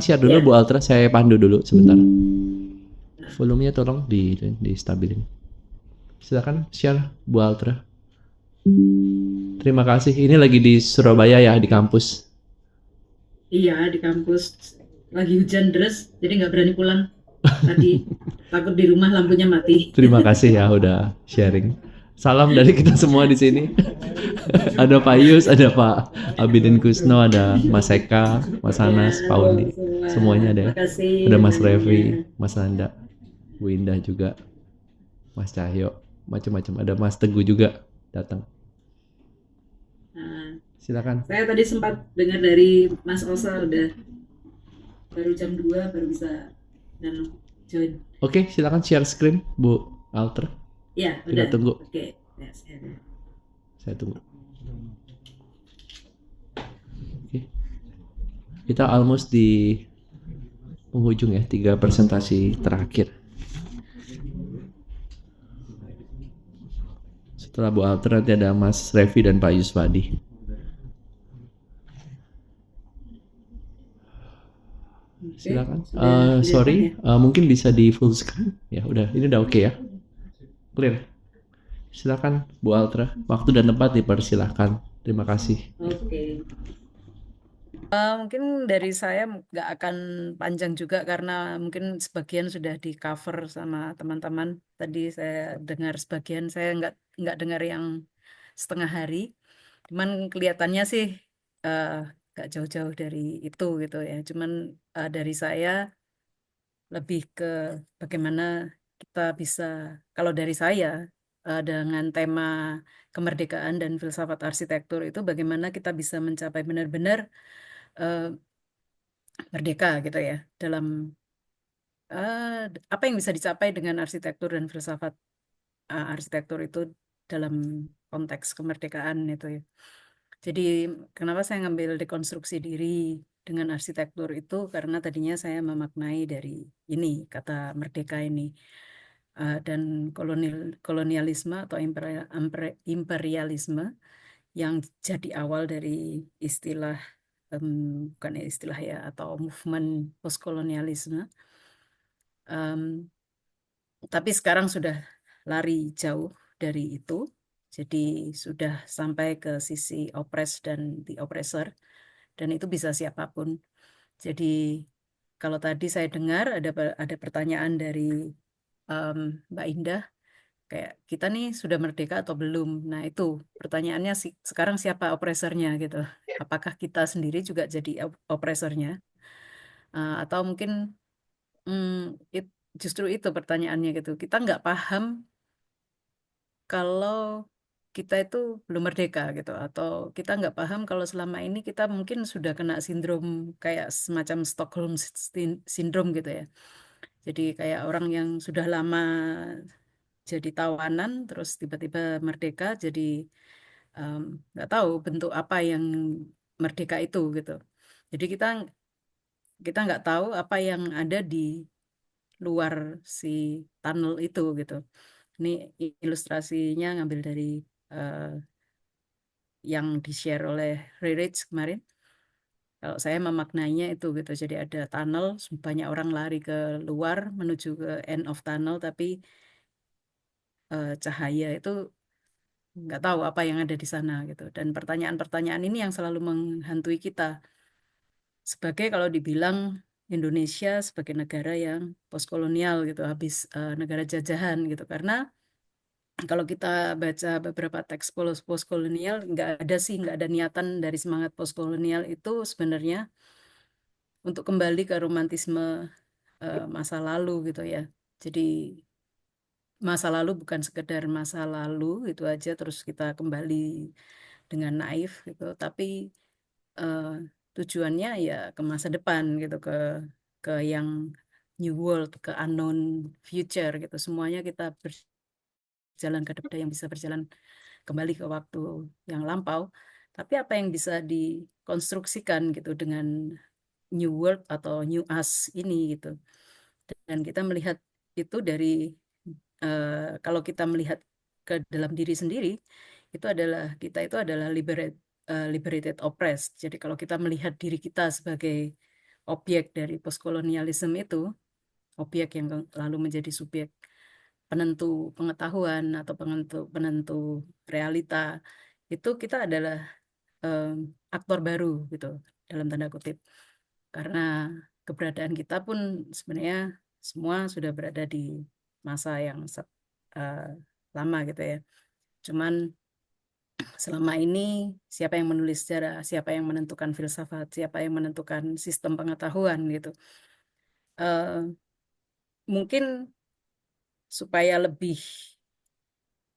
share dulu Bu Ya. Altra, saya pandu dulu sebentar. Volumenya tolong di stabilin. Silakan share Bu Altra. Terima kasih. Ini lagi di Surabaya ya, di kampus. Iya, di kampus lagi hujan deras, jadi nggak berani pulang. Tadi takut di rumah lampunya mati. Terima kasih ya udah sharing. Salam dari kita semua di sini. Ada Pak Yus, ada Pak Abidin Kusno, ada Mas Eka, Mas Ya, Anas, Pak halo Undi. semua. Semuanya ada ya. Makasih Ada Mas Revi, undangannya. Mas Nanda, Bu Indah juga, Mas Cahyo, macam-macam. Ada Mas Teguh juga datang. Nah, Silakan. saya tadi sempat dengar dari Mas Osa udah baru jam 2 baru bisa dan join. Oke, silakan share screen Bu Alter. Ya, Kita udah. tunggu. Oke. Ya, saya. Saya tunggu. Oke. Kita almost di penghujung ya, 3 presentasi terakhir. Setelah Bu Alter nanti ada Mas Revi dan Pak Yuswadi. Oke, Silakan. sudah kelihatan Sorry, ya. mungkin bisa di full screen. Ya udah, ini udah oke ya. Clear. Silakan Bu Altra. Waktu dan tempat dipersilahkan. Terima kasih. Oke. Mungkin dari saya nggak akan panjang juga karena mungkin sebagian sudah di cover sama teman-teman. Tadi saya dengar sebagian, saya nggak dengar yang setengah hari. Cuman kelihatannya sih eh, nggak jauh-jauh dari itu gitu ya. Cuman dari saya lebih ke bagaimana kita bisa, kalau dari saya dengan tema kemerdekaan dan filsafat arsitektur itu bagaimana kita bisa mencapai benar-benar eh, merdeka gitu ya dalam apa yang bisa dicapai dengan arsitektur dan filsafat arsitektur itu dalam konteks kemerdekaan itu ya. Jadi kenapa saya ngambil dekonstruksi diri dengan arsitektur itu karena tadinya saya memaknai dari ini kata merdeka ini. Dan kolonialisme atau imperialisme yang jadi awal dari istilah bukan istilah ya atau movement postkolonialisme. Em, tapi sekarang sudah lari jauh dari itu. Jadi sudah sampai ke sisi oppress dan the oppressor dan itu bisa siapapun. Jadi kalau tadi saya dengar ada pertanyaan dari em, Mbak Indah kayak kita nih sudah merdeka atau belum? Nah, itu pertanyaannya sekarang siapa opresornya gitu. Apakah kita sendiri juga jadi opresornya? Atau mungkin mm, justru itu pertanyaannya gitu. Kita nggak paham kalau kita itu belum merdeka gitu. Atau kita nggak paham kalau selama ini kita mungkin sudah kena sindrom kayak semacam Stockholm Syndrome gitu ya. Jadi kayak orang yang sudah lama jadi tawanan terus tiba-tiba merdeka jadi em, nggak tahu bentuk apa yang merdeka itu gitu. Jadi kita kita nggak tahu apa yang ada di luar si tunnel itu gitu. Ini ilustrasinya ngambil dari eh, yang di-share oleh Rich kemarin. Kalau saya memaknainya itu gitu. Jadi ada tunnel, banyak orang lari ke luar menuju ke end of tunnel, tapi cahaya itu nggak tahu apa yang ada di sana gitu. Dan pertanyaan-pertanyaan ini yang selalu menghantui kita. Sebagai kalau dibilang Indonesia sebagai negara yang postkolonial gitu, habis negara jajahan gitu. Karena kalau kita baca beberapa teks postkolonial, nggak ada niatan dari semangat postkolonial itu sebenarnya untuk kembali ke romantisme masa lalu gitu ya. Jadi masa lalu bukan sekedar masa lalu itu aja terus kita kembali dengan naif gitu, tapi eh, tujuannya ya ke masa depan gitu, ke yang new world, ke unknown future gitu. Semuanya kita berjalan ke depan yang bisa berjalan kembali ke waktu yang lampau. Tapi apa yang bisa dikonstruksikan gitu dengan new world atau new us ini gitu. Dan kita melihat itu dari kalau kita melihat ke dalam diri sendiri, kita itu adalah liberated oppressed. Jadi kalau kita melihat diri kita sebagai objek dari postkolonialisme itu, objek yang lalu menjadi subjek penentu pengetahuan atau penentu penentu realita, itu kita adalah aktor baru gitu dalam tanda kutip, karena keberadaan kita pun sebenarnya semua sudah berada di masa yang eh, lama gitu ya. Cuman selama ini siapa yang menulis sejarah, siapa yang menentukan filsafat, siapa yang menentukan sistem pengetahuan gitu. Eh, Mungkin supaya lebih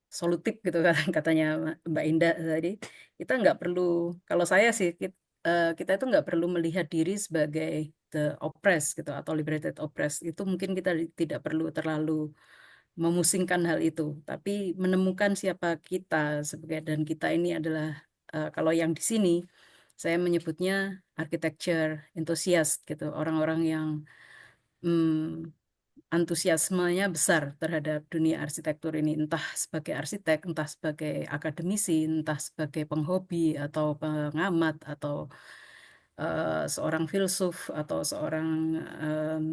solutif gitu kan katanya Mbak Indah tadi, kita nggak perlu, kalau saya sih kita itu nggak perlu melihat diri sebagai the oppressed gitu atau liberated oppressed, itu mungkin kita tidak perlu terlalu memusingkan hal itu, tapi menemukan siapa kita sebagai, dan kita ini adalah kalau yang di sini saya menyebutnya architecture enthusiast gitu, orang-orang yang hmm, antusiasmenya besar terhadap dunia arsitektur ini, entah sebagai arsitek, entah sebagai akademisi, entah sebagai penghobi atau pengamat atau seorang filsuf atau seorang em,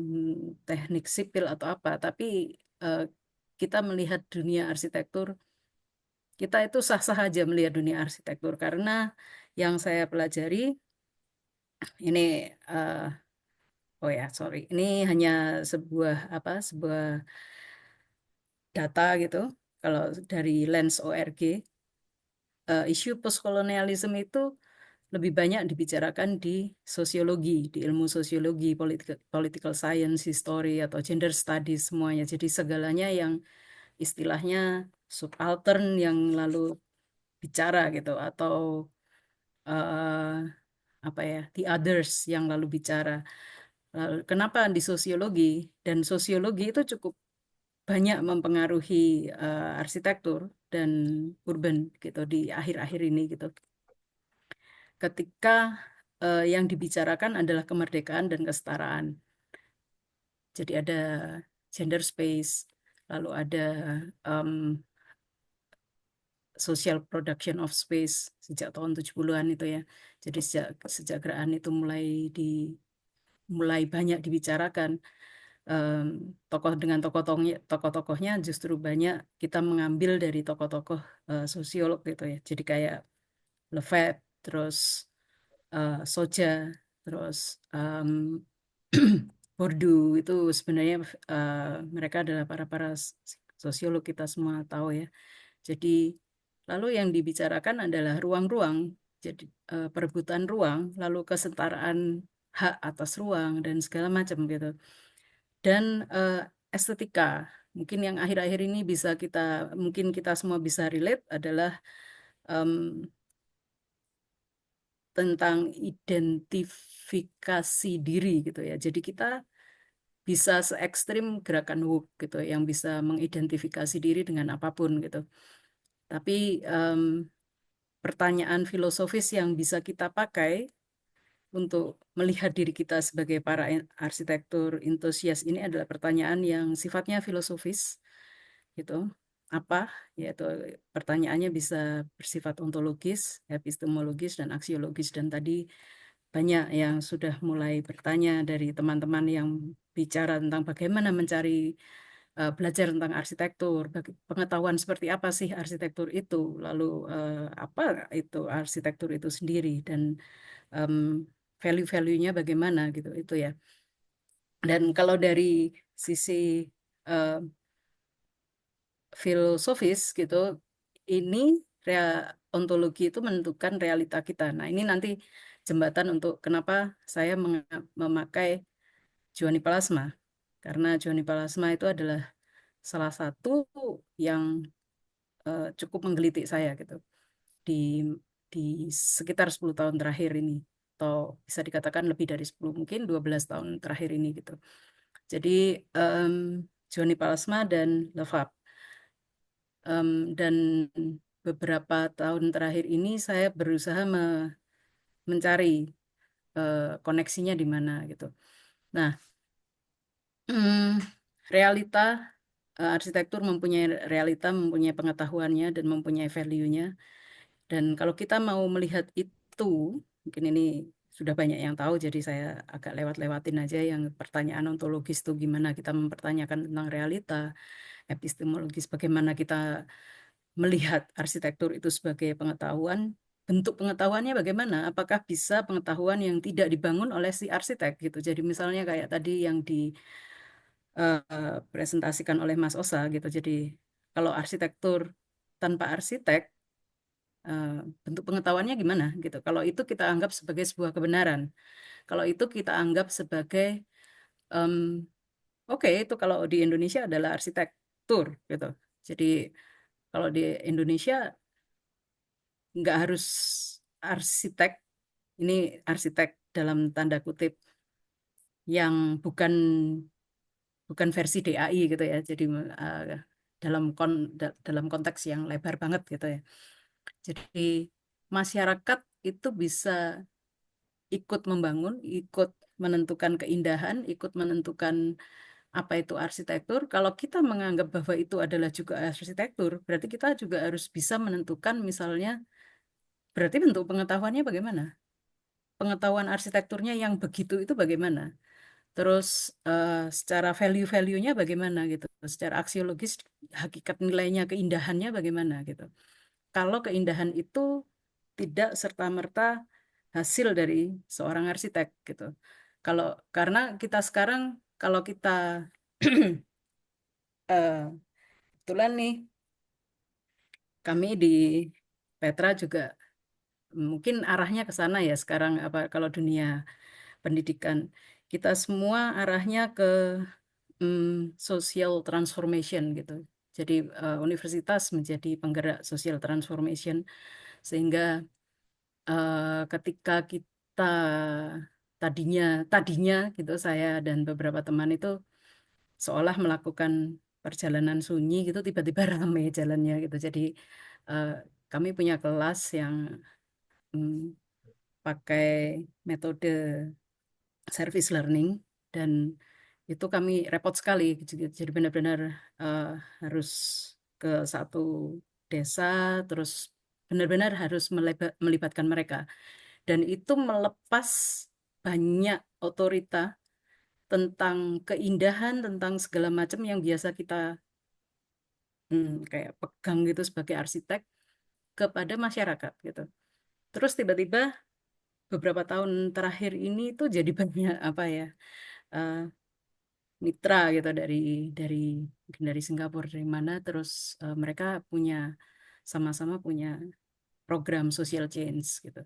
teknik sipil atau apa, tapi eh, kita melihat dunia arsitektur, kita itu sah-sah aja melihat dunia arsitektur karena yang saya pelajari ini eh, oh ya sorry, ini hanya sebuah apa, sebuah data gitu. Kalau dari Lens ORG, isu postkolonialisme itu lebih banyak dibicarakan di sosiologi, di ilmu sosiologi, political science, history, atau gender studies semuanya. Jadi segalanya yang istilahnya subaltern yang lalu bicara gitu, atau eh, apa ya, the others yang lalu bicara. Lalu, kenapa di sosiologi? Dan sosiologi itu cukup banyak mempengaruhi arsitektur dan urban gitu di akhir-akhir ini gitu. Ketika yang dibicarakan adalah kemerdekaan dan kesetaraan. Jadi ada gender space, lalu ada um, social production of space sejak tahun 70-an itu ya. Jadi sejak gerakan itu mulai banyak dibicarakan. em, Tokoh dengan tokoh-tokohnya justru banyak kita mengambil dari tokoh-tokoh sosiolog gitu ya. Jadi kayak Lefebvre, terus Soja, terus Bourdieu, itu sebenarnya eh, mereka adalah para sosiolog, kita semua tahu ya. Jadi lalu yang dibicarakan adalah ruang-ruang, jadi perebutan ruang, lalu kesetaraan hak atas ruang dan segala macam gitu. Dan estetika, mungkin yang akhir-akhir ini mungkin kita semua bisa relate adalah em, tentang identifikasi diri gitu ya. Jadi kita bisa se ekstrim gerakan woke gitu, yang bisa mengidentifikasi diri dengan apapun gitu. Tapi pertanyaan filosofis yang bisa kita pakai untuk melihat diri kita sebagai para arsitektur entusias ini adalah pertanyaan yang sifatnya filosofis gitu. Apa? Yaitu pertanyaannya bisa bersifat ontologis, epistemologis, dan aksiologis. Dan tadi banyak yang sudah mulai bertanya dari teman-teman yang bicara tentang bagaimana mencari belajar tentang arsitektur, pengetahuan seperti apa sih arsitektur itu, lalu apa itu arsitektur itu sendiri, dan em, value-value-nya bagaimana gitu itu ya. Dan kalau dari sisi eh, filosofis gitu, ini ontologi itu menentukan realita kita. Nah, ini nanti jembatan untuk kenapa saya memakai Giovanni Plasma. Karena Giovanni Plasma itu adalah salah satu yang cukup menggelitik saya gitu di di sekitar 10 tahun terakhir ini, atau bisa dikatakan lebih dari 10, mungkin 12 tahun terakhir ini gitu. Jadi em, Giovanni Plasma dan Lefebvre. Dan beberapa tahun terakhir ini saya berusaha mencari koneksinya di mana gitu. Nah, realita, arsitektur mempunyai realita, mempunyai pengetahuannya dan mempunyai value-nya. Dan kalau kita mau melihat itu, mungkin ini sudah banyak yang tahu, jadi saya agak lewat-lewatin aja yang pertanyaan ontologis itu gimana kita mempertanyakan tentang realita, epistemologis bagaimana kita melihat arsitektur itu sebagai pengetahuan, bentuk pengetahuannya bagaimana, apakah bisa pengetahuan yang tidak dibangun oleh si arsitek gitu. Jadi misalnya kayak tadi yang dipresentasikan oleh Mas Osa gitu. Jadi kalau arsitektur tanpa arsitek, eh, bentuk pengetahuannya gimana gitu. Kalau itu kita anggap sebagai sebuah kebenaran. Kalau itu kita anggap sebagai em, oke, itu kalau di Indonesia adalah arsitektur gitu. Jadi kalau di Indonesia nggak harus arsitek, ini arsitek dalam tanda kutip yang bukan bukan versi DAI gitu ya. Jadi dalam dalam konteks yang lebar banget gitu ya. Jadi masyarakat itu bisa ikut membangun, ikut menentukan keindahan, ikut menentukan apa itu arsitektur. Kalau kita menganggap bahwa itu adalah juga arsitektur, berarti kita juga harus bisa menentukan misalnya berarti bentuk pengetahuannya bagaimana? Pengetahuan arsitekturnya yang begitu itu bagaimana? Terus secara value-value-nya bagaimana gitu? Secara aksiologis, hakikat nilainya, keindahannya bagaimana gitu? Kalau keindahan itu tidak serta-merta hasil dari seorang arsitek gitu. Kalau karena kita sekarang kalau kita kebetulan nih kami di Petra juga mungkin arahnya ke sana ya sekarang apa kalau dunia pendidikan kita semua arahnya ke social transformation gitu. Jadi universitas menjadi penggerak social transformation sehingga ketika kita tadinya tadinya gitu saya dan beberapa teman itu seolah melakukan perjalanan sunyi gitu tiba-tiba ramai jalannya gitu. Jadi eh, kami punya kelas yang mm, pakai metode service learning dan itu kami repot sekali. Jadi benar-benar eh, harus ke satu desa terus benar-benar harus melibatkan mereka dan itu melepas banyak otorita tentang keindahan tentang segala macam yang biasa kita kayak pegang gitu sebagai arsitek kepada masyarakat gitu. Terus tiba-tiba beberapa tahun terakhir ini tuh jadi banyak apa ya eh, mitra gitu dari mungkin dari Singapura dari mana terus mereka punya sama-sama punya program social change gitu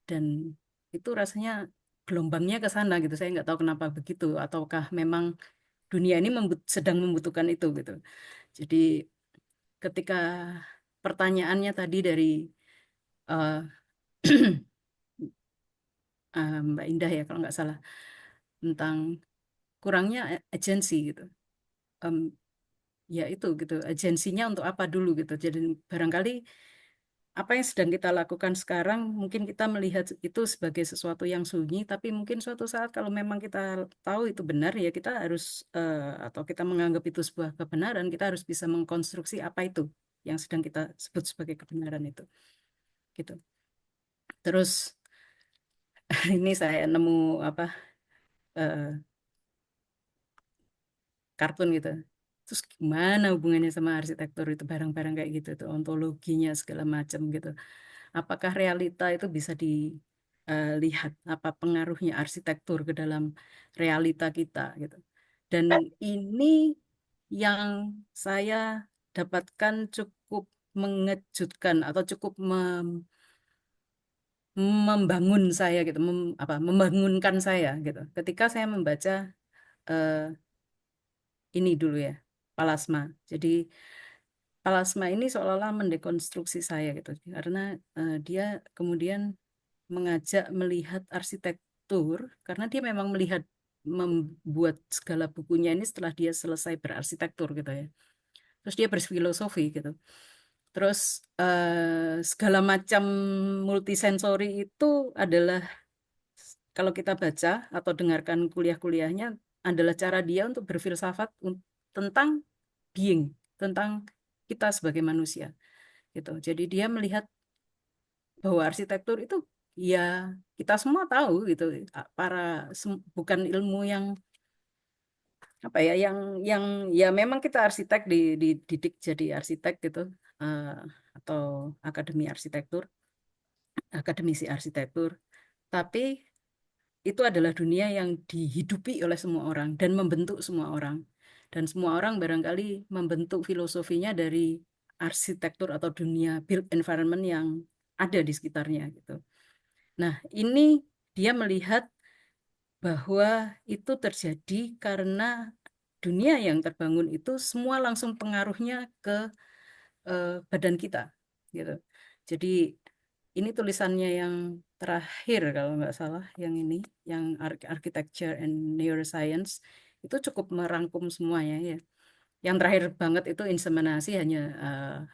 dan itu rasanya gelombangnya ke sana gitu saya nggak tahu kenapa begitu ataukah memang dunia ini sedang membutuhkan itu gitu jadi ketika pertanyaannya tadi dari eh, Mbak Indah ya kalau nggak salah tentang kurangnya agensi gitu. Em, ya itu gitu agensinya untuk apa dulu gitu jadi barangkali apa yang sedang kita lakukan sekarang mungkin kita melihat itu sebagai sesuatu yang sunyi tapi mungkin suatu saat kalau memang kita tahu itu benar ya kita harus atau kita menganggap itu sebuah kebenaran kita harus bisa mengkonstruksi apa itu yang sedang kita sebut sebagai kebenaran itu gitu terus ini saya nemu apa eh, kartun gitu. Terus gimana hubungannya sama arsitektur itu barang-barang kayak gitu tuh ontologinya segala macam gitu. Apakah realita itu bisa dilihat apa pengaruhnya arsitektur ke dalam realita kita gitu. Dan ini yang saya dapatkan cukup mengejutkan atau cukup membangun saya gitu, membangunkan saya gitu. Ketika saya membaca eh, ini dulu ya, Palasma. Jadi Palasma ini seolah-olah mendekonstruksi saya gitu, karena dia kemudian mengajak melihat arsitektur, karena dia memang melihat membuat segala bukunya ini setelah dia selesai berarsitektur gitu ya. Terus dia berfilosofi gitu. Terus segala macam multisensori itu adalah kalau kita baca atau dengarkan kuliah-kuliahnya adalah cara dia untuk berfilsafat tentang being, tentang kita sebagai manusia gitu. Jadi dia melihat bahwa arsitektur itu ya kita semua tahu gitu, bukan ilmu yang apa ya, yang ya memang kita arsitek dididik jadi arsitek gitu, eh, atau akademisi arsitektur, tapi itu adalah dunia yang dihidupi oleh semua orang dan membentuk semua orang. Dan semua orang barangkali membentuk filosofinya dari arsitektur atau dunia built environment yang ada di sekitarnya gitu. Nah, ini dia melihat bahwa itu terjadi karena dunia yang terbangun itu semua langsung pengaruhnya ke badan kita gitu. Jadi ini tulisannya yang terakhir kalau nggak salah, yang ini, yang Architecture and Neuroscience, itu cukup merangkum semuanya ya. Yang terakhir banget itu inseminasi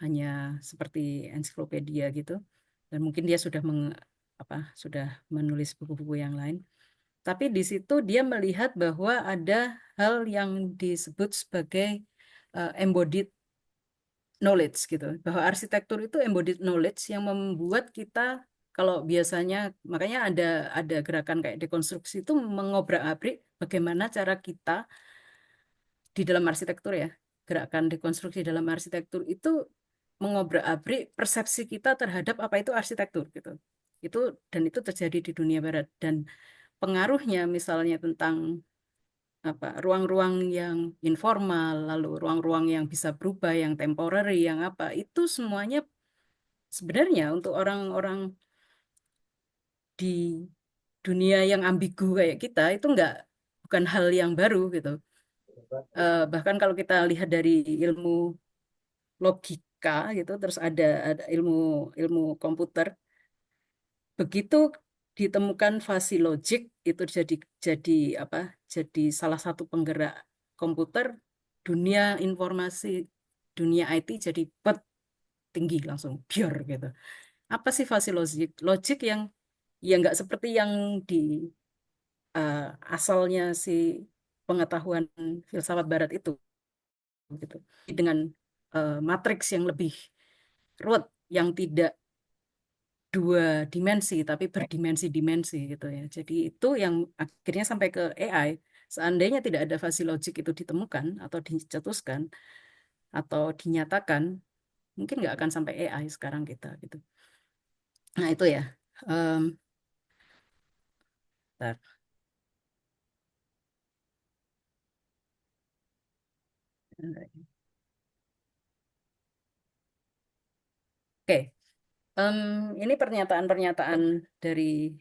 hanya seperti ensiklopedia gitu. Dan mungkin dia sudah menulis buku-buku yang lain. Tapi di situ dia melihat bahwa ada hal yang disebut sebagai embodied knowledge gitu, bahwa arsitektur itu embodied knowledge yang membuat kita, kalau biasanya makanya ada gerakan kayak dekonstruksi itu mengobrak-abrik bagaimana cara kita di dalam arsitektur ya, gerakan dekonstruksi dalam arsitektur itu mengobrak-abrik persepsi kita terhadap apa itu arsitektur gitu. Itu terjadi di dunia barat, dan pengaruhnya misalnya tentang apa, ruang-ruang yang informal, lalu ruang-ruang yang bisa berubah, yang temporary, yang apa, itu semuanya sebenarnya untuk orang-orang di dunia yang ambigu kayak kita itu bukan hal yang baru gitu. Bahkan kalau kita lihat dari ilmu logika gitu, terus ada ilmu ilmu komputer, begitu ditemukan fuzzy logic itu jadi apa? Jadi salah satu penggerak komputer, dunia informasi, dunia IT jadi tinggi langsung biar gitu. Apa sih fuzzy logic? Logic yang ya nggak seperti yang di eh, asalnya si pengetahuan filsafat barat itu gitu. Dengan matriks yang lebih ruwet, yang tidak dua dimensi tapi berdimensi-dimensi gitu ya. Jadi itu yang akhirnya sampai ke AI. Seandainya tidak ada fuzzy logic itu ditemukan atau dicetuskan atau dinyatakan, mungkin nggak akan sampai AI sekarang kita gitu. Nah itu ya. Em, bentar. Oke. Em, ini pernyataan-pernyataan dari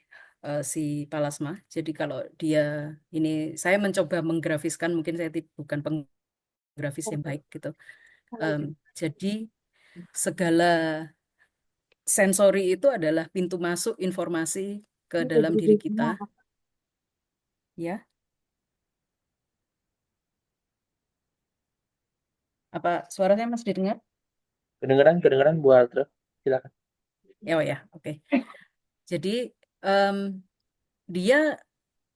si Palasma. Jadi kalau dia ini, saya mencoba menggrafiskan, mungkin saya bukan penggrafis yang baik gitu. Em, jadi segala sensori itu adalah pintu masuk informasi ke dalam diri kita, ya. Apa suaranya masih didengar? Kedengeran, kedengeran Bu Altra. Silakan. Ya, oh ya, oke. Jadi em, dia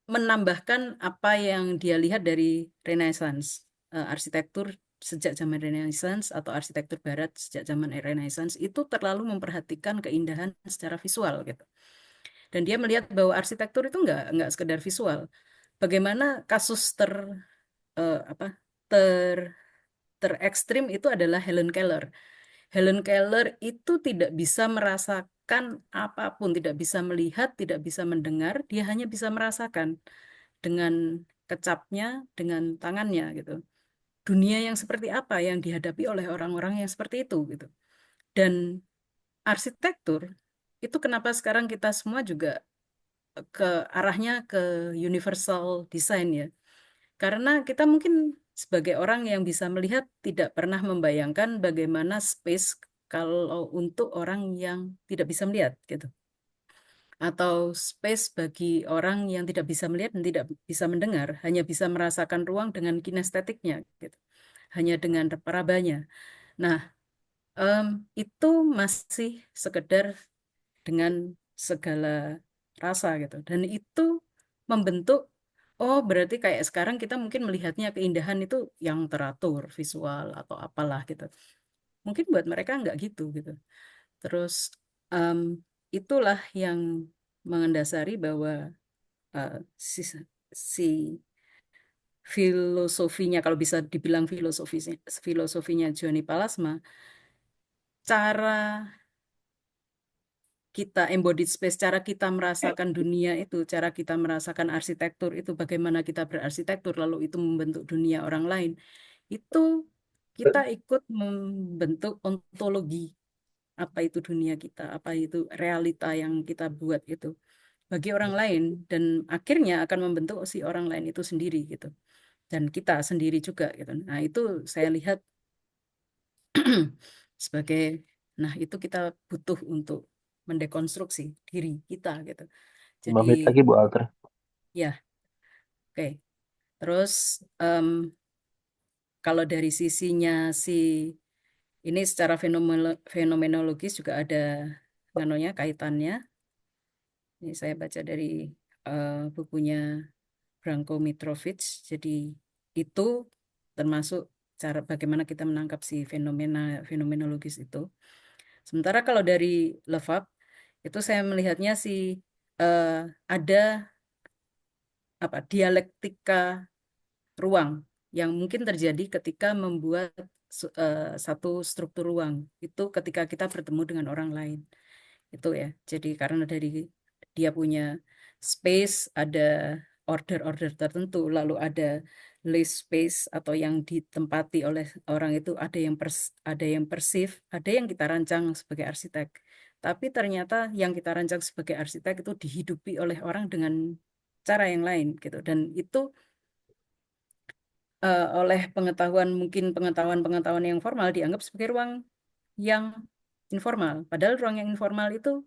menambahkan apa yang dia lihat dari Renaissance, arsitektur sejak zaman Renaissance atau arsitektur Barat sejak zaman Renaissance itu terlalu memperhatikan keindahan secara visual gitu. Dan dia melihat bahwa arsitektur itu nggak sekedar visual. Bagaimana kasus apa ter terekstrim itu adalah Helen Keller. Helen Keller itu tidak bisa merasakan apapun, tidak bisa melihat, tidak bisa mendengar, dia hanya bisa merasakan dengan kecapnya, dengan tangannya gitu. Dunia yang seperti apa yang dihadapi oleh orang-orang yang seperti itu gitu. Dan arsitektur itu kenapa sekarang kita semua juga ke arahnya ke universal design ya. Karena kita mungkin sebagai orang yang bisa melihat tidak pernah membayangkan bagaimana space kalau untuk orang yang tidak bisa melihat gitu. Atau space bagi orang yang tidak bisa melihat dan tidak bisa mendengar, hanya bisa merasakan ruang dengan kinestetiknya gitu. Hanya dengan perabanya. Nah, em, itu masih sekedar dengan segala rasa gitu. Dan itu membentuk, oh berarti kayak sekarang kita mungkin melihatnya keindahan itu yang teratur, visual atau apalah gitu. Mungkin buat mereka nggak gitu gitu. Terus em, itulah yang mendasari bahwa si, si filosofinya, kalau bisa dibilang filosofinya Johnny Palasma, cara kita embodied space, cara kita merasakan dunia itu, cara kita merasakan arsitektur itu, bagaimana kita berarsitektur, lalu itu membentuk dunia orang lain, itu kita ikut membentuk ontologi apa itu dunia kita, apa itu realita yang kita buat itu bagi orang lain, dan akhirnya akan membentuk si orang lain itu sendiri gitu, dan kita sendiri juga gitu. Nah itu saya lihat sebagai, nah itu kita butuh untuk mendekonstruksi diri kita gitu. 5 menit Jadi lagi Bu Alter. ya, oke. Terus kalau dari sisinya si ini secara fenomenologis juga ada nanonya kaitannya. Ini saya baca dari bukunya Branko Mitrovic. Jadi itu termasuk cara bagaimana kita menangkap si fenomenologis itu. Sementara kalau dari Levap itu saya melihatnya sih eh, ada apa dialektika ruang yang mungkin terjadi ketika membuat satu struktur ruang itu ketika kita bertemu dengan orang lain itu ya. Jadi karena dari dia punya space, ada order-order tertentu, lalu ada least space atau yang ditempati oleh orang itu, ada yang persif, ada yang kita rancang sebagai arsitek. Tapi ternyata yang kita rancang sebagai arsitek itu dihidupi oleh orang dengan cara yang lain gitu. Dan itu oleh pengetahuan-pengetahuan yang formal dianggap sebagai ruang yang informal. Padahal ruang yang informal itu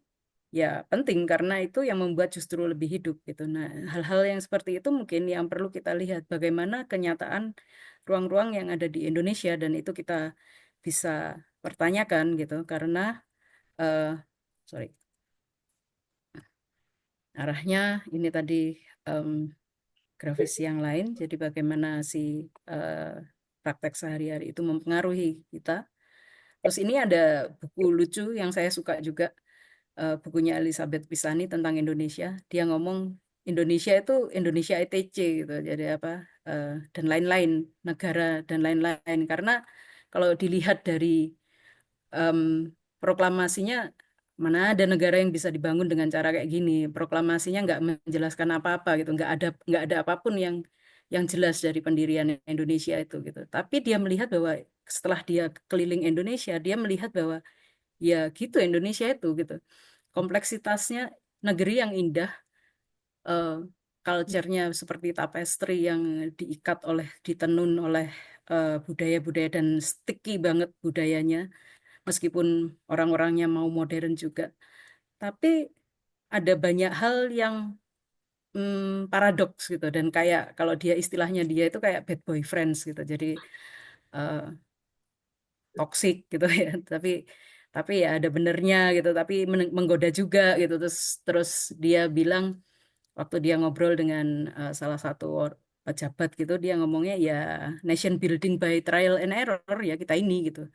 ya penting karena itu yang membuat justru lebih hidup gitu. Nah, hal-hal yang seperti itu mungkin yang perlu kita lihat bagaimana kenyataan ruang-ruang yang ada di Indonesia, dan itu kita bisa pertanyakan gitu karena eh sorry, arahnya ini tadi em, grafis yang lain. Jadi bagaimana si eh, praktek sehari-hari itu mempengaruhi kita. Terus ini ada buku lucu yang saya suka juga, bukunya Elizabeth Pisani tentang Indonesia. Dia ngomong Indonesia itu Indonesia ETC gitu. Jadi apa dan lain-lain negara dan lain-lain. Karena kalau dilihat dari em, proklamasinya, mana ada negara yang bisa dibangun dengan cara kayak gini. Proklamasinya nggak menjelaskan apa-apa gitu, nggak ada apapun yang jelas dari pendirian Indonesia itu gitu. Tapi dia melihat bahwa setelah dia keliling Indonesia, dia melihat bahwa ya gitu Indonesia itu gitu. Kompleksitasnya negeri yang indah, eh, culture-nya seperti tapestry yang ditenun oleh budaya-budaya dan sticky banget budayanya, meskipun orang-orangnya mau modern juga. Tapi ada banyak hal yang paradoks gitu, dan kayak kalau istilahnya dia itu kayak bad boyfriends gitu. Jadi eh, toxic gitu ya. Tapi ya ada benernya gitu, tapi menggoda juga gitu. Terus dia bilang waktu dia ngobrol dengan salah satu pejabat gitu, dia ngomongnya ya nation building by trial and error ya kita ini gitu.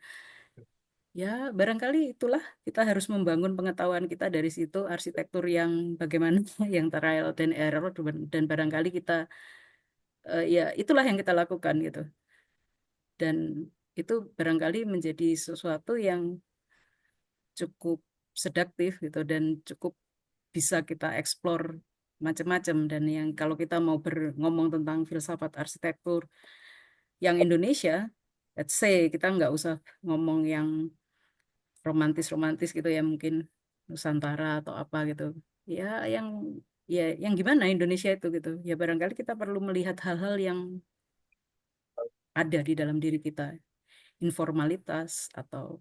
Ya, barangkali itulah kita harus membangun pengetahuan kita dari situ, arsitektur yang bagaimana yang trial dan error, dan barangkali kita ya itulah yang kita lakukan gitu. Dan itu barangkali menjadi sesuatu yang cukup sedaktif gitu dan cukup bisa kita eksplor macam-macam. Dan yang kalau kita mau ngomong tentang filsafat arsitektur yang Indonesia, let's say kita nggak usah ngomong yang romantis-romantis gitu ya, mungkin Nusantara atau apa gitu. Ya yang yang gimana Indonesia itu gitu. Ya barangkali kita perlu melihat hal-hal yang ada di dalam diri kita, informalitas atau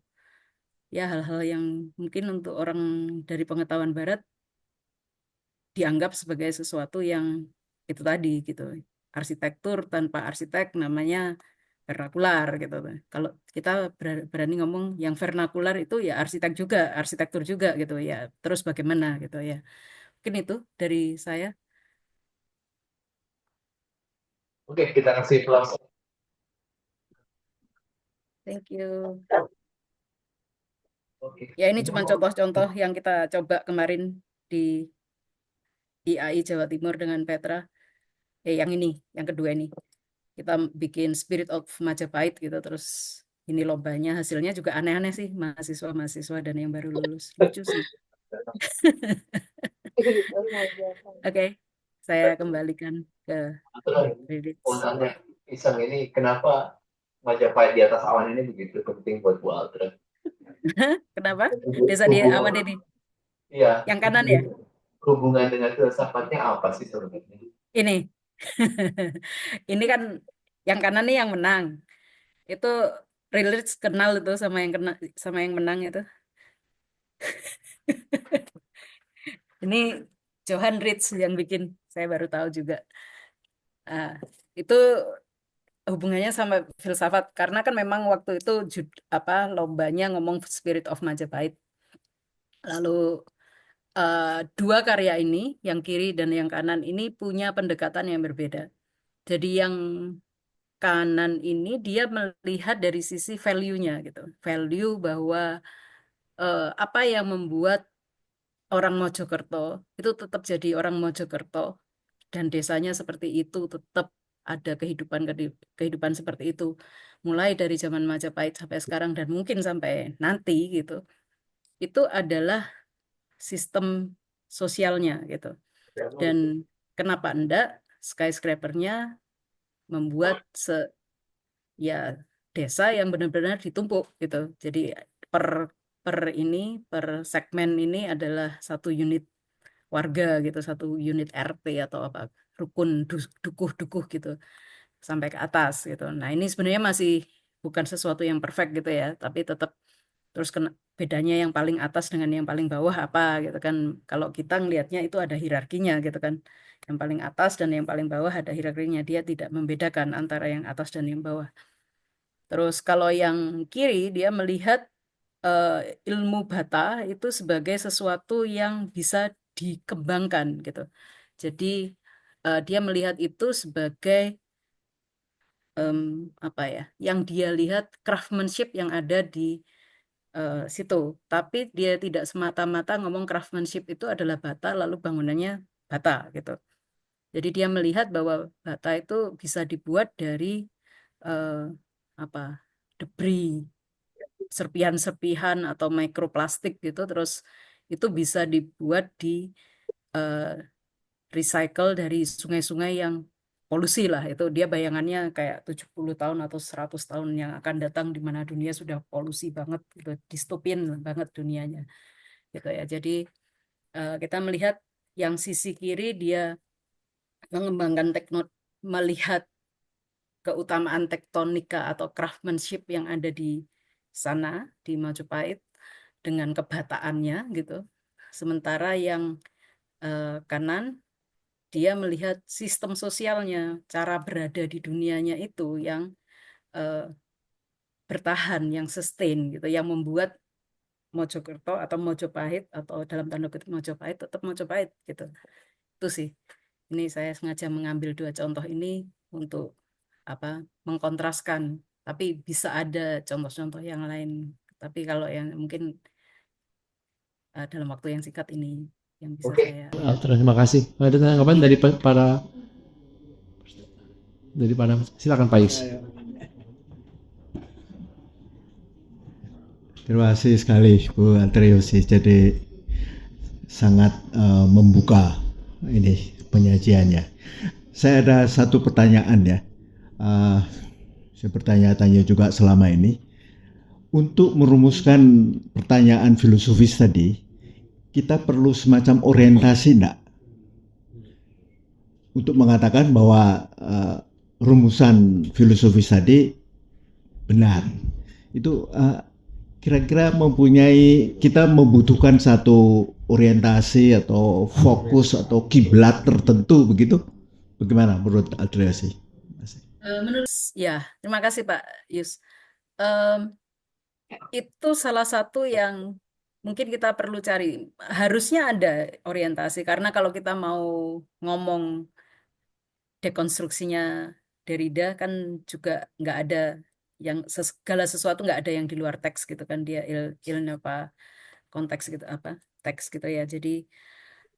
ya hal-hal yang mungkin untuk orang dari pengetahuan barat dianggap sebagai sesuatu yang itu tadi gitu. Arsitektur tanpa arsitek namanya vernakular gitu. Kalau kita berani ngomong yang vernakular itu ya arsitek juga, arsitektur juga gitu ya. Terus bagaimana gitu ya. Mungkin itu dari saya. Oke, kita kasih close. Thank you. Oke. Ya ini cuma contoh-contoh yang kita coba kemarin di IAI Jawa Timur dengan Petra. Yang ini, yang kedua ini. Kita bikin Spirit of Majapahit gitu, terus ini lombanya, hasilnya juga aneh-aneh sih, mahasiswa-mahasiswa dan yang baru lulus. Lucu sih. Oke, saya kembalikan ke Terus mau Ridits. tanya iseng ini kenapa Majapahit di atas awan ini begitu penting buat Bu Altra? Kenapa? Desa di aman Hubungan, ini. iya, Yang kanan ya? hubungan dengan filsafatnya apa sih sebenarnya? Ini. Ini kan yang kanan nih yang menang. Itu Ridits kenal itu sama yang sama yang menang itu. Ini Johan Ritz yang bikin. Saya baru tahu juga. Ah, itu hubungannya sama filsafat karena kan memang waktu itu lombanya ngomong Spirit of Majapahit. Lalu dua karya ini, yang kiri dan yang kanan ini punya pendekatan yang berbeda. Jadi yang kanan ini dia melihat dari sisi value-nya gitu. Value bahwa apa yang membuat orang Mojokerto itu tetap jadi orang Mojokerto dan desanya seperti itu, tetap ada kehidupan seperti itu. Mulai dari zaman Majapahit sampai sekarang dan mungkin sampai nanti gitu. Itu adalah sistem sosialnya gitu. Dan kenapa enggak skyscraper-nya membuat ya desa yang benar-benar ditumpuk gitu. Jadi per per segmen ini adalah satu unit warga gitu, satu unit RT atau apa rukun dukuh-dukuh gitu sampai ke atas gitu. Nah, ini sebenarnya masih bukan sesuatu yang perfect gitu ya, tapi tetap terus bedanya yang paling atas dengan yang paling bawah apa gitu kan. Kalau kita ngelihatnya itu ada hierarkinya gitu kan. Yang paling atas dan yang paling bawah ada hierarkinya. Dia tidak membedakan antara yang atas dan yang bawah. Terus kalau yang kiri dia melihat ilmu bata itu sebagai sesuatu yang bisa dikembangkan gitu. Jadi dia melihat itu sebagai apa ya? Yang dia lihat craftsmanship yang ada di situ. Tapi dia tidak semata-mata ngomong craftsmanship itu adalah bata lalu bangunannya bata gitu. Jadi dia melihat bahwa bata itu bisa dibuat dari eh, apa? Debris, serpihan-serpihan atau mikroplastik gitu, terus itu bisa dibuat di eh, recycle dari sungai-sungai yang polusi lah. Itu dia bayangannya kayak 70 tahun atau 100 tahun yang akan datang di mana dunia sudah polusi banget gitu, distopin banget dunianya gitu ya. Jadi kita melihat yang sisi kiri dia mengembangkan melihat keutamaan tektonika atau craftsmanship yang ada di sana di Majapahit dengan kebataannya gitu. Sementara yang kanan dia melihat sistem sosialnya, cara berada di dunianya itu yang eh, bertahan, yang sustain gitu, yang membuat Mojokerto atau Mojopahit atau dalam tanda kutip Mojopahit tetap Mojopahit gitu. Itu sih. Ini saya sengaja mengambil dua contoh ini untuk apa mengkontraskan. Tapi bisa ada contoh-contoh yang lain. Tapi kalau yang mungkin dalam waktu yang singkat ini yang bisa Oke. saya. Terima kasih. Ada tanggapan dari para silakan Pak Is. Terima kasih sekali Bu Altriosi. Jadi sangat membuka ini penyajiannya. Saya ada satu pertanyaan ya. Saya bertanya-tanya juga selama ini. Untuk merumuskan pertanyaan filosofis tadi, kita perlu semacam orientasi enggak? Untuk mengatakan bahwa rumusan filosofis tadi benar. Itu kira-kira kita membutuhkan satu orientasi atau fokus atau kiblat tertentu begitu? Bagaimana menurut Altriosi? Menurut ya, terima kasih Pak Yus. Itu salah satu yang mungkin kita perlu cari. Harusnya ada orientasi karena kalau kita mau ngomong dekonstruksinya Derrida kan juga nggak ada yang segala sesuatu nggak ada yang di luar teks gitu kan dia apa konteks gitu apa teks gitu ya. Jadi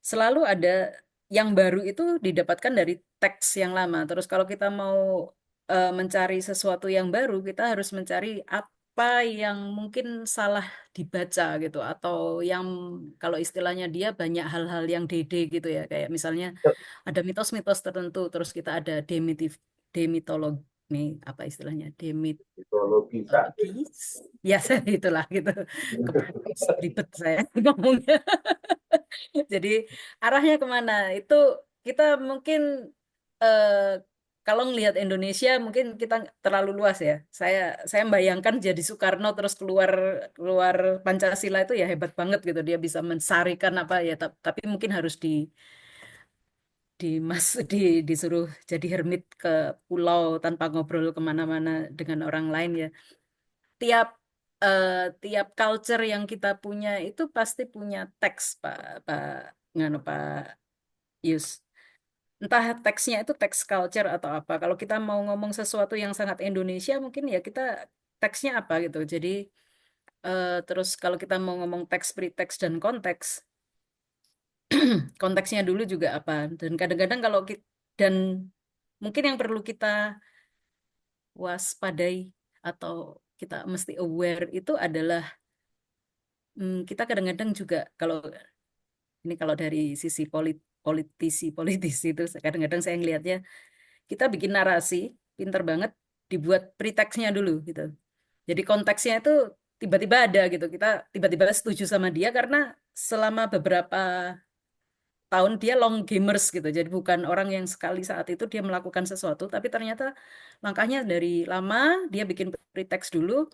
selalu ada yang baru itu didapatkan dari teks yang lama. Terus kalau kita mau mencari sesuatu yang baru, kita harus mencari apa yang mungkin salah dibaca gitu, atau yang kalau istilahnya dia banyak hal-hal yang dede gitu ya, kayak misalnya ada mitos-mitos tertentu, terus kita ada demitologi, nih apa istilahnya, Mitologi sakit. demitologis, ya itulah gitu, ribet saya ngomongnya. Jadi arahnya kemana? Itu kita mungkin eh, kalau ngelihat Indonesia mungkin kita terlalu luas ya. Saya membayangkan jadi Soekarno terus keluar keluar Pancasila itu ya hebat banget gitu. Dia bisa mensarikan apa ya. Tapi mungkin harus disuruh jadi hermit ke pulau tanpa ngobrol kemana-mana dengan orang lain ya. Tiap eh, tiap culture yang kita punya itu pasti punya teks Pak Nganu Pak Yus. Entah teksnya itu teks culture atau apa. Kalau kita mau ngomong sesuatu yang sangat Indonesia, mungkin ya kita teksnya apa gitu. Jadi terus kalau kita mau ngomong teks, preteks, dan konteks, konteksnya dulu juga apa. Dan kadang-kadang kalau kita, dan mungkin yang perlu kita waspadai atau kita mesti aware itu adalah kita kadang-kadang juga kalau ini kalau dari sisi politisi itu kadang-kadang saya ngelihatnya kita bikin narasi pinter banget dibuat preteksnya dulu gitu. Jadi konteksnya itu tiba-tiba ada gitu. Kita tiba-tiba setuju sama dia karena selama beberapa tahun dia long gamers gitu. Jadi bukan orang yang sekali saat itu dia melakukan sesuatu, tapi ternyata langkahnya dari lama dia bikin preteks dulu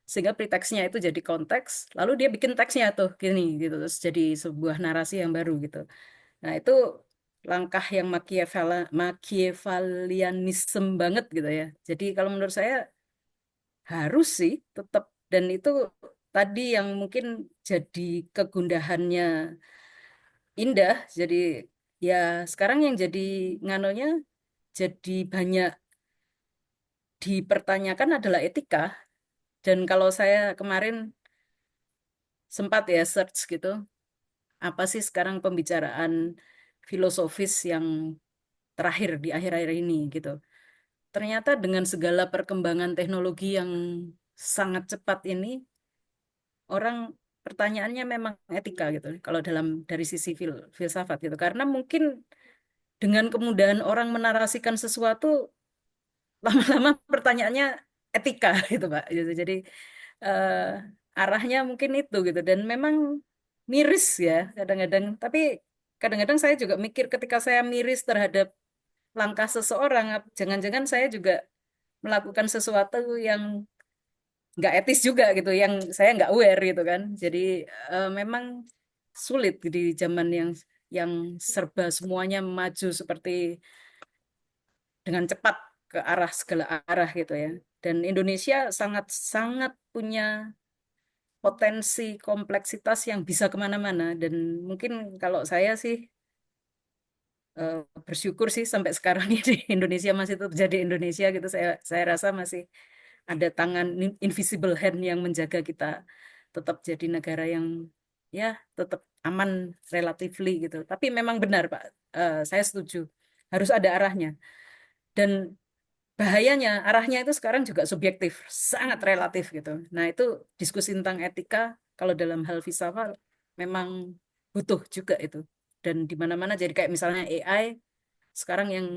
sehingga preteksnya itu jadi konteks, lalu dia bikin teksnya tuh gini gitu terus jadi sebuah narasi yang baru gitu. Nah, itu langkah yang Machiavellianism banget gitu ya. Jadi kalau menurut saya harus sih tetap, dan itu tadi yang mungkin jadi kegundahannya Indah. Jadi ya sekarang yang jadi nganonya jadi banyak dipertanyakan adalah etika. Dan kalau saya kemarin sempat ya search gitu, apa sih sekarang pembicaraan filosofis yang terakhir di akhir-akhir ini gitu. Ternyata dengan segala perkembangan teknologi yang sangat cepat ini, orang pertanyaannya memang etika gitu. Kalau dalam dari sisi filsafat gitu, karena mungkin dengan kemudahan orang menarasikan sesuatu, lama-lama pertanyaannya etika gitu Pak. Gitu. Jadi arahnya mungkin itu gitu. Dan memang miris ya kadang-kadang. Tapi kadang-kadang saya juga mikir ketika saya miris terhadap langkah seseorang, jangan-jangan saya juga melakukan sesuatu yang nggak etis juga gitu, yang saya nggak aware gitu kan. Jadi memang sulit di zaman yang serba semuanya maju seperti dengan cepat ke arah segala arah gitu ya. Dan Indonesia sangat-sangat punya potensi kompleksitas yang bisa kemana-mana. Dan mungkin kalau saya sih bersyukur sih sampai sekarang ini Indonesia masih tetap jadi Indonesia gitu. Saya rasa masih ada tangan invisible hand yang menjaga kita tetap jadi negara yang ya tetap aman relatively gitu. Tapi memang benar Pak, saya setuju harus ada arahnya. Dan bahayanya arahnya itu sekarang juga subjektif, sangat relatif gitu. Nah itu diskusi tentang etika kalau dalam hal filsafat memang butuh juga itu. Dan di mana-mana jadi kayak misalnya AI sekarang yang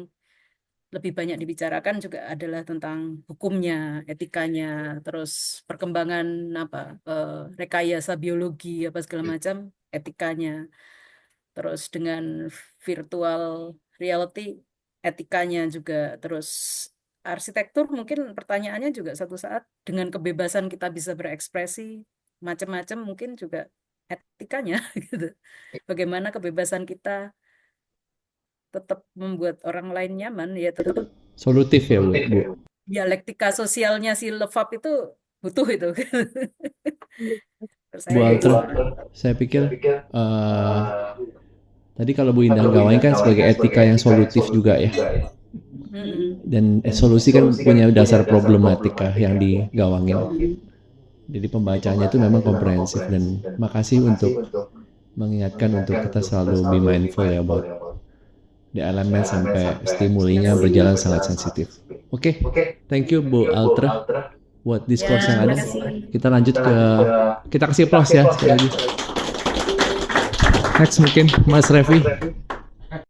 lebih banyak dibicarakan juga adalah tentang hukumnya, etikanya, terus perkembangan apa rekayasa biologi apa segala macam, etikanya. Terus dengan virtual reality, etikanya juga. Terus arsitektur mungkin pertanyaannya juga satu saat dengan kebebasan kita bisa berekspresi macam-macam mungkin juga etikanya gitu. Bagaimana kebebasan kita tetap membuat orang lain nyaman ya tetap Solutif ya Bu. dialektika sosialnya si Levap itu butuh itu. Terus Bu saya Alter, gitu. saya pikir tadi kalau Bu Indah gawain kan sebagai etika yang solutif juga ya. Mm-mm. Dan solusi kan punya dasar problematika yang digawangin. Jadi pembacanya itu memang komprehensif dan makasih untuk mengingatkan untuk kita selalu be mindful ya about di elemen sampai stimulinya berjalan sangat sensitif. Oke, thank you Bu Altra buat diskurs Ya, yang ada. makasih. Kita lanjut ke kita kasih applause ya sekali lagi. Next mungkin Mas Revi.